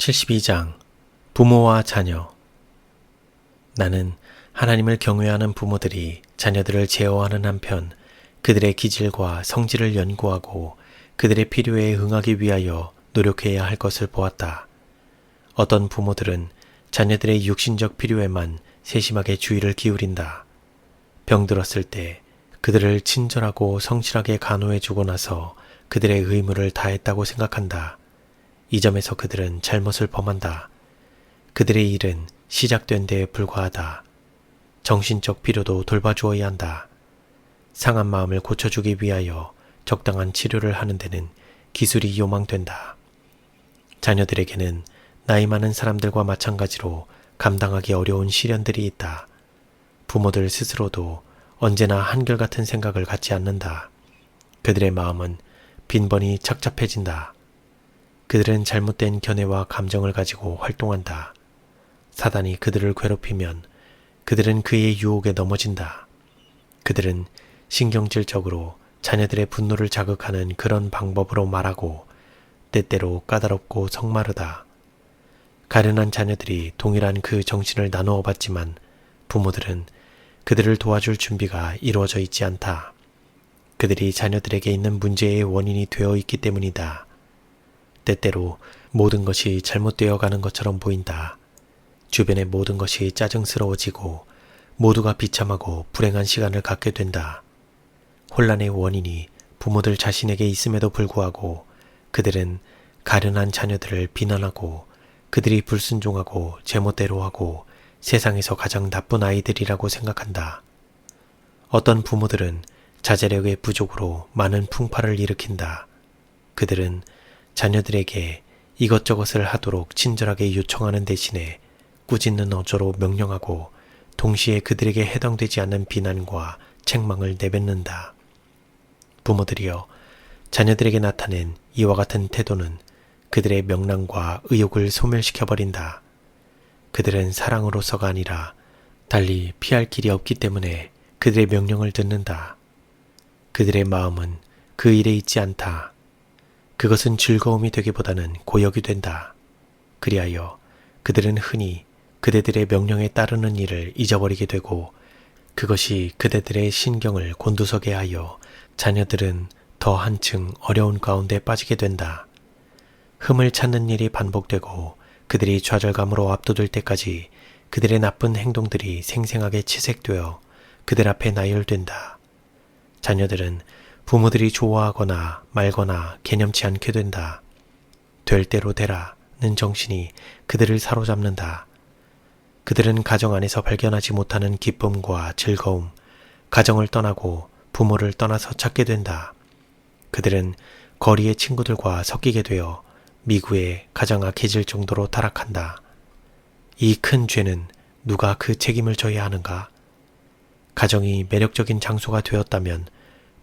72장 부모와 자녀. 나는 하나님을 경외하는 부모들이 자녀들을 제어하는 한편 그들의 기질과 성질을 연구하고 그들의 필요에 응하기 위하여 노력해야 할 것을 보았다. 어떤 부모들은 자녀들의 육신적 필요에만 세심하게 주의를 기울인다. 병들었을 때 그들을 친절하고 성실하게 간호해주고 나서 그들의 의무를 다했다고 생각한다. 이 점에서 그들은 잘못을 범한다. 그들의 일은 시작된 데에 불과하다. 정신적 필요도 돌봐주어야 한다. 상한 마음을 고쳐주기 위하여 적당한 치료를 하는 데는 기술이 요망된다. 자녀들에게는 나이 많은 사람들과 마찬가지로 감당하기 어려운 시련들이 있다. 부모들 스스로도 언제나 한결같은 생각을 갖지 않는다. 그들의 마음은 빈번히 착잡해진다. 그들은 잘못된 견해와 감정을 가지고 활동한다. 사단이 그들을 괴롭히면 그들은 그의 유혹에 넘어진다. 그들은 신경질적으로 자녀들의 분노를 자극하는 그런 방법으로 말하고 때때로 까다롭고 성마르다. 가련한 자녀들이 동일한 그 정신을 나누어 봤지만 부모들은 그들을 도와줄 준비가 이루어져 있지 않다. 그들이 자녀들에게 있는 문제의 원인이 되어 있기 때문이다. 때때로 모든 것이 잘못되어 가는 것처럼 보인다. 주변의 모든 것이 짜증스러워지고 모두가 비참하고 불행한 시간을 갖게 된다. 혼란의 원인이 부모들 자신에게 있음에도 불구하고 그들은 가련한 자녀들을 비난하고 그들이 불순종하고 제멋대로 하고 세상에서 가장 나쁜 아이들이라고 생각한다. 어떤 부모들은 자제력의 부족으로 많은 풍파를 일으킨다. 그들은 자녀들에게 이것저것을 하도록 친절하게 요청하는 대신에 꾸짖는 어조로 명령하고 동시에 그들에게 해당되지 않는 비난과 책망을 내뱉는다. 부모들이여, 자녀들에게 나타낸 이와 같은 태도는 그들의 명랑과 의욕을 소멸시켜버린다. 그들은 사랑으로서가 아니라 달리 피할 길이 없기 때문에 그들의 명령을 듣는다. 그들의 마음은 그 일에 있지 않다. 그것은 즐거움이 되기보다는 고역이 된다. 그리하여 그들은 흔히 그대들의 명령에 따르는 일을 잊어버리게 되고 그것이 그대들의 신경을 곤두서게 하여 자녀들은 더 한층 어려운 가운데 빠지게 된다. 흠을 찾는 일이 반복되고 그들이 좌절감으로 압도될 때까지 그들의 나쁜 행동들이 생생하게 채색되어 그들 앞에 나열된다. 자녀들은 부모들이 좋아하거나 말거나 개념치 않게 된다. 될 대로 되라는 정신이 그들을 사로잡는다. 그들은 가정 안에서 발견하지 못하는 기쁨과 즐거움, 가정을 떠나고 부모를 떠나서 찾게 된다. 그들은 거리의 친구들과 섞이게 되어 미구에 가장 악해질 정도로 타락한다. 이 큰 죄는 누가 그 책임을 져야 하는가? 가정이 매력적인 장소가 되었다면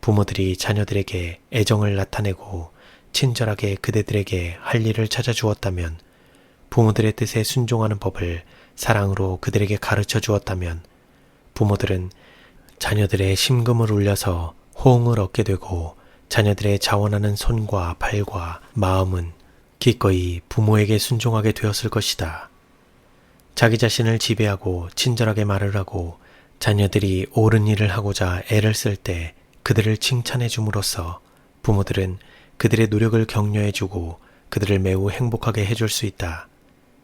부모들이 자녀들에게 애정을 나타내고 친절하게 그대들에게 할 일을 찾아주었다면 부모들의 뜻에 순종하는 법을 사랑으로 그들에게 가르쳐 주었다면 부모들은 자녀들의 심금을 울려서 호응을 얻게 되고 자녀들의 자원하는 손과 발과 마음은 기꺼이 부모에게 순종하게 되었을 것이다. 자기 자신을 지배하고 친절하게 말을 하고 자녀들이 옳은 일을 하고자 애를 쓸 때 그들을 칭찬해 줌으로써 부모들은 그들의 노력을 격려해 주고 그들을 매우 행복하게 해줄 수 있다.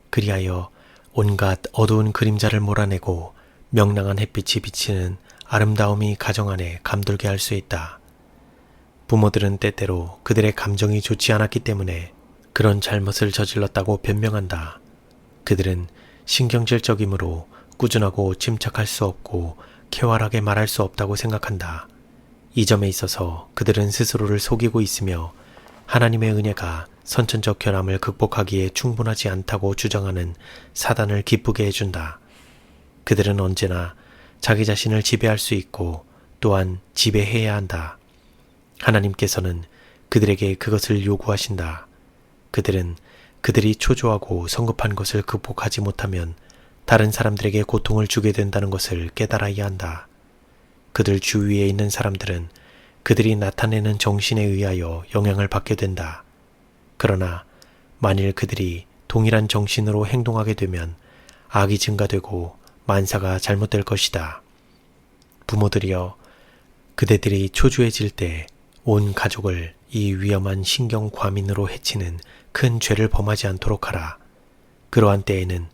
그리하여 온갖 어두운 그림자를 몰아내고 명랑한 햇빛이 비치는 아름다움이 가정 안에 감돌게 할 수 있다. 부모들은 때때로 그들의 감정이 좋지 않았기 때문에 그런 잘못을 저질렀다고 변명한다. 그들은 신경질적이므로 꾸준하고 침착할 수 없고 쾌활하게 말할 수 없다고 생각한다. 이 점에 있어서 그들은 스스로를 속이고 있으며 하나님의 은혜가 선천적 결함을 극복하기에 충분하지 않다고 주장하는 사단을 기쁘게 해준다. 그들은 언제나 자기 자신을 지배할 수 있고 또한 지배해야 한다. 하나님께서는 그들에게 그것을 요구하신다. 그들은 그들이 초조하고 성급한 것을 극복하지 못하면 다른 사람들에게 고통을 주게 된다는 것을 깨달아야 한다. 그들 주위에 있는 사람들은 그들이 나타내는 정신에 의하여 영향을 받게 된다. 그러나 만일 그들이 동일한 정신으로 행동하게 되면 악이 증가되고 만사가 잘못될 것이다. 부모들이여, 그대들이 초조해질 때 온 가족을 이 위험한 신경 과민으로 해치는 큰 죄를 범하지 않도록 하라. 그러한 때에는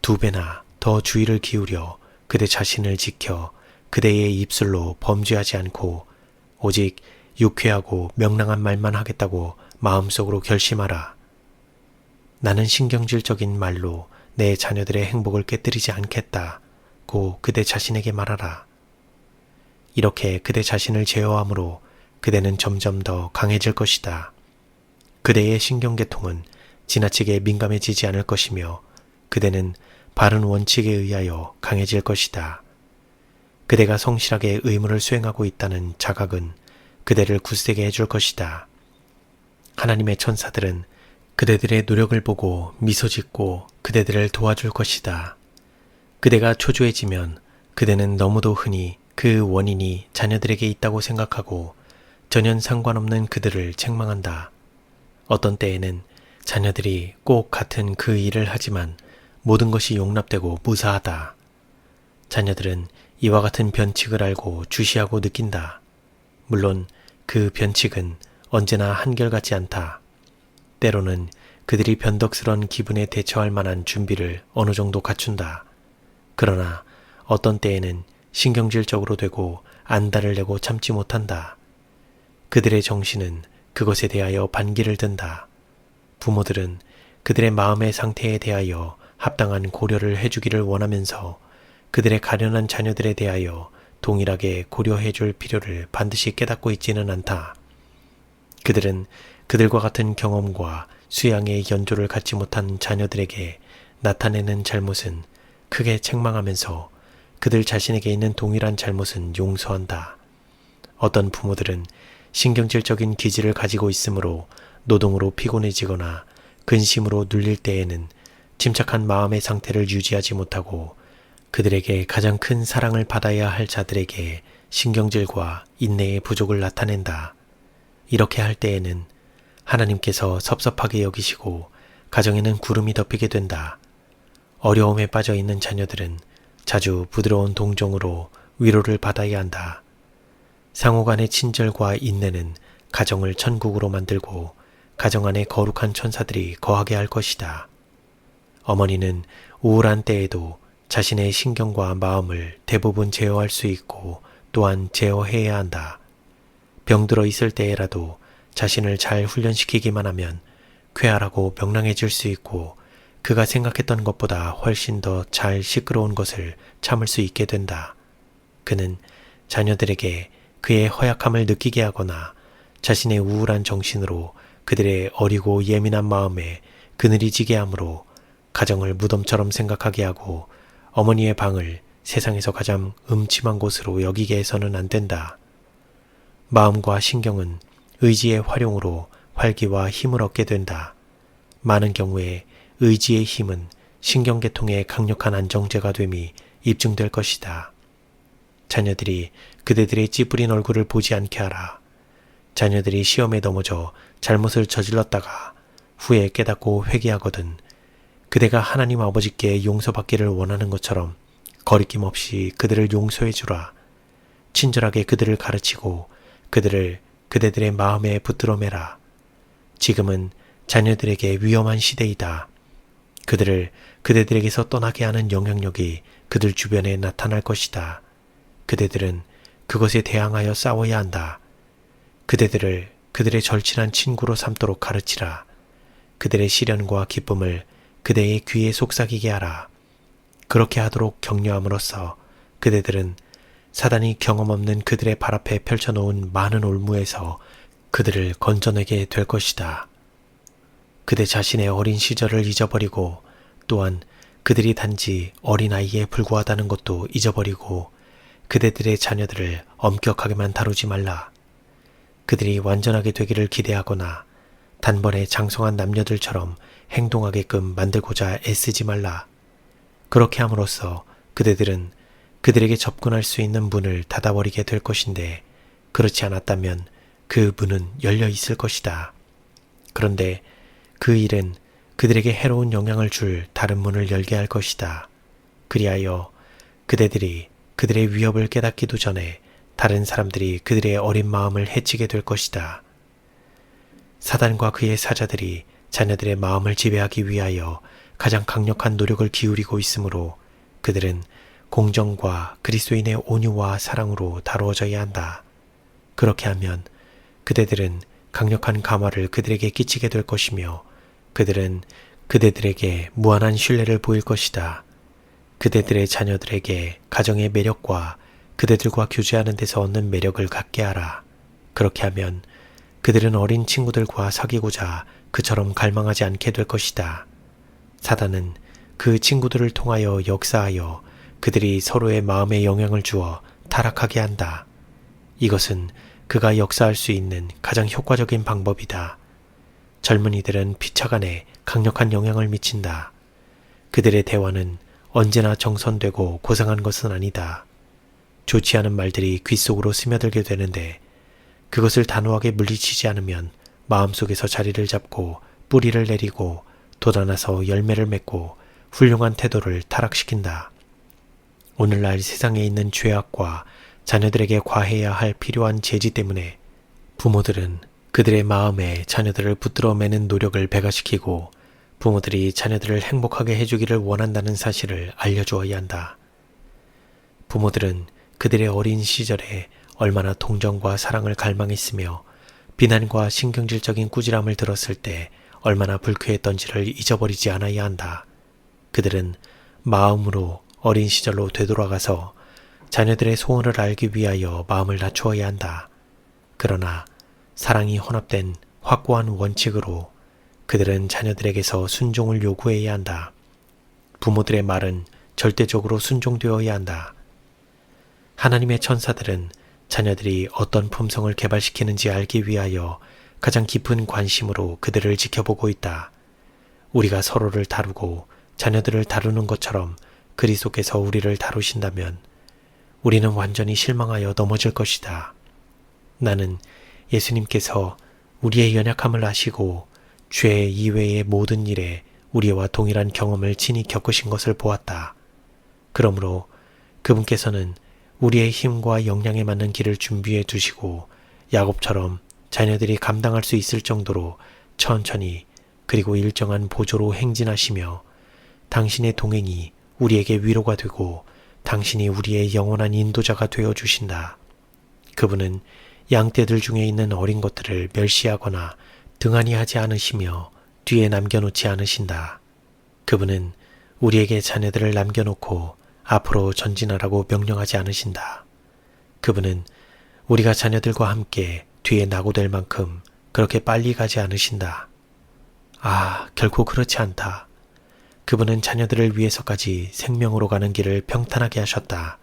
2배나 더 주의를 기울여 그대 자신을 지켜 그대의 입술로 범죄하지 않고 오직 유쾌하고 명랑한 말만 하겠다고 마음속으로 결심하라. 나는 신경질적인 말로 내 자녀들의 행복을 깨뜨리지 않겠다고 그대 자신에게 말하라. 이렇게 그대 자신을 제어함으로 그대는 점점 더 강해질 것이다. 그대의 신경계통은 지나치게 민감해지지 않을 것이며 그대는 바른 원칙에 의하여 강해질 것이다. 그대가 성실하게 의무를 수행하고 있다는 자각은 그대를 굳세게 해줄 것이다. 하나님의 천사들은 그대들의 노력을 보고 미소 짓고 그대들을 도와줄 것이다. 그대가 초조해지면 그대는 너무도 흔히 그 원인이 자녀들에게 있다고 생각하고 전혀 상관없는 그들을 책망한다. 어떤 때에는 자녀들이 꼭 같은 그 일을 하지만 모든 것이 용납되고 무사하다. 자녀들은 이와 같은 변칙을 알고 주시하고 느낀다. 물론 그 변칙은 언제나 한결같지 않다. 때로는 그들이 변덕스런 기분에 대처할 만한 준비를 어느 정도 갖춘다. 그러나 어떤 때에는 신경질적으로 되고 안달을 내고 참지 못한다. 그들의 정신은 그것에 대하여 반기를 든다. 부모들은 그들의 마음의 상태에 대하여 합당한 고려를 해주기를 원하면서 그들의 가련한 자녀들에 대하여 동일하게 고려해 줄 필요를 반드시 깨닫고 있지는 않다. 그들은 그들과 같은 경험과 수양의 연조를 갖지 못한 자녀들에게 나타내는 잘못은 크게 책망하면서 그들 자신에게 있는 동일한 잘못은 용서한다. 어떤 부모들은 신경질적인 기질을 가지고 있으므로 노동으로 피곤해지거나 근심으로 눌릴 때에는 침착한 마음의 상태를 유지하지 못하고 그들에게 가장 큰 사랑을 받아야 할 자들에게 신경질과 인내의 부족을 나타낸다. 이렇게 할 때에는 하나님께서 섭섭하게 여기시고 가정에는 구름이 덮이게 된다. 어려움에 빠져 있는 자녀들은 자주 부드러운 동정으로 위로를 받아야 한다. 상호간의 친절과 인내는 가정을 천국으로 만들고 가정 안에 거룩한 천사들이 거하게 할 것이다. 어머니는 우울한 때에도 자신의 신경과 마음을 대부분 제어할 수 있고 또한 제어해야 한다. 병들어 있을 때에라도 자신을 잘 훈련시키기만 하면 쾌활하고 명랑해질 수 있고 그가 생각했던 것보다 훨씬 더 잘 시끄러운 것을 참을 수 있게 된다. 그는 자녀들에게 그의 허약함을 느끼게 하거나 자신의 우울한 정신으로 그들의 어리고 예민한 마음에 그늘이 지게 하므로 가정을 무덤처럼 생각하게 하고 어머니의 방을 세상에서 가장 음침한 곳으로 여기게 해서는 안 된다. 마음과 신경은 의지의 활용으로 활기와 힘을 얻게 된다. 많은 경우에 의지의 힘은 신경계통의 강력한 안정제가 됨이 입증될 것이다. 자녀들이 그대들의 찌푸린 얼굴을 보지 않게 하라. 자녀들이 시험에 넘어져 잘못을 저질렀다가 후에 깨닫고 회개하거든 그대가 하나님 아버지께 용서받기를 원하는 것처럼 거리낌 없이 그들을 용서해 주라. 친절하게 그들을 가르치고 그들을 그대들의 마음에 붙들어 매라. 지금은 자녀들에게 위험한 시대이다. 그들을 그대들에게서 떠나게 하는 영향력이 그들 주변에 나타날 것이다. 그대들은 그것에 대항하여 싸워야 한다. 그대들을 그들의 절친한 친구로 삼도록 가르치라. 그들의 시련과 기쁨을 그대의 귀에 속삭이게 하라. 그렇게 하도록 격려함으로써 그대들은 사단이 경험 없는 그들의 발 앞에 펼쳐놓은 많은 올무에서 그들을 건져내게 될 것이다. 그대 자신의 어린 시절을 잊어버리고 또한 그들이 단지 어린아이에 불과하다는 것도 잊어버리고 그대들의 자녀들을 엄격하게만 다루지 말라. 그들이 완전하게 되기를 기대하거나 단번에 장성한 남녀들처럼 행동하게끔 만들고자 애쓰지 말라. 그렇게 함으로써 그대들은 그들에게 접근할 수 있는 문을 닫아버리게 될 것인데 그렇지 않았다면 그 문은 열려 있을 것이다. 그런데 그 일은 그들에게 해로운 영향을 줄 다른 문을 열게 할 것이다. 그리하여 그대들이 그들의 위협을 깨닫기도 전에 다른 사람들이 그들의 어린 마음을 해치게 될 것이다. 사단과 그의 사자들이 자녀들의 마음을 지배하기 위하여 가장 강력한 노력을 기울이고 있으므로 그들은 공정과 그리스도인의 온유와 사랑으로 다루어져야 한다. 그렇게 하면 그대들은 강력한 감화를 그들에게 끼치게 될 것이며 그들은 그대들에게 무한한 신뢰를 보일 것이다. 그대들의 자녀들에게 가정의 매력과 그대들과 교제하는 데서 얻는 매력을 갖게 하라. 그렇게 하면 그들은 어린 친구들과 사귀고자 그처럼 갈망하지 않게 될 것이다. 사단은 그 친구들을 통하여 역사하여 그들이 서로의 마음에 영향을 주어 타락하게 한다. 이것은 그가 역사할 수 있는 가장 효과적인 방법이다. 젊은이들은 피차간에 강력한 영향을 미친다. 그들의 대화는 언제나 정선되고 고상한 것은 아니다. 좋지 않은 말들이 귓속으로 스며들게 되는데 그것을 단호하게 물리치지 않으면 마음속에서 자리를 잡고 뿌리를 내리고 돋아나서 열매를 맺고 훌륭한 태도를 타락시킨다. 오늘날 세상에 있는 죄악과 자녀들에게 과해야 할 필요한 제지 때문에 부모들은 그들의 마음에 자녀들을 붙들어 매는 노력을 배가시키고 부모들이 자녀들을 행복하게 해주기를 원한다는 사실을 알려주어야 한다. 부모들은 그들의 어린 시절에 얼마나 동정과 사랑을 갈망했으며 비난과 신경질적인 꾸지람을 들었을 때 얼마나 불쾌했던지를 잊어버리지 않아야 한다. 그들은 마음으로 어린 시절로 되돌아가서 자녀들의 소원을 알기 위하여 마음을 낮추어야 한다. 그러나 사랑이 혼합된 확고한 원칙으로 그들은 자녀들에게서 순종을 요구해야 한다. 부모들의 말은 절대적으로 순종되어야 한다. 하나님의 천사들은 자녀들이 어떤 품성을 개발시키는지 알기 위하여 가장 깊은 관심으로 그들을 지켜보고 있다. 우리가 서로를 다루고 자녀들을 다루는 것처럼 그리스도께서 우리를 다루신다면 우리는 완전히 실망하여 넘어질 것이다. 나는 예수님께서 우리의 연약함을 아시고 죄 이외의 모든 일에 우리와 동일한 경험을 친히 겪으신 것을 보았다. 그러므로 그분께서는 우리의 힘과 역량에 맞는 길을 준비해 두시고 야곱처럼 자녀들이 감당할 수 있을 정도로 천천히 그리고 일정한 보조로 행진하시며 당신의 동행이 우리에게 위로가 되고 당신이 우리의 영원한 인도자가 되어 주신다. 그분은 양떼들 중에 있는 어린 것들을 멸시하거나 등한히 하지 않으시며 뒤에 남겨놓지 않으신다. 그분은 우리에게 자녀들을 남겨놓고 앞으로 전진하라고 명령하지 않으신다. 그분은 우리가 자녀들과 함께 뒤에 낙오될 만큼 그렇게 빨리 가지 않으신다. 결코 그렇지 않다. 그분은 자녀들을 위해서까지 생명으로 가는 길을 평탄하게 하셨다.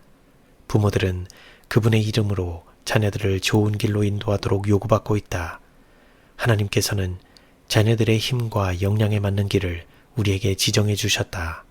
부모들은 그분의 이름으로 자녀들을 좋은 길로 인도하도록 요구받고 있다. 하나님께서는 자녀들의 힘과 역량에 맞는 길을 우리에게 지정해 주셨다.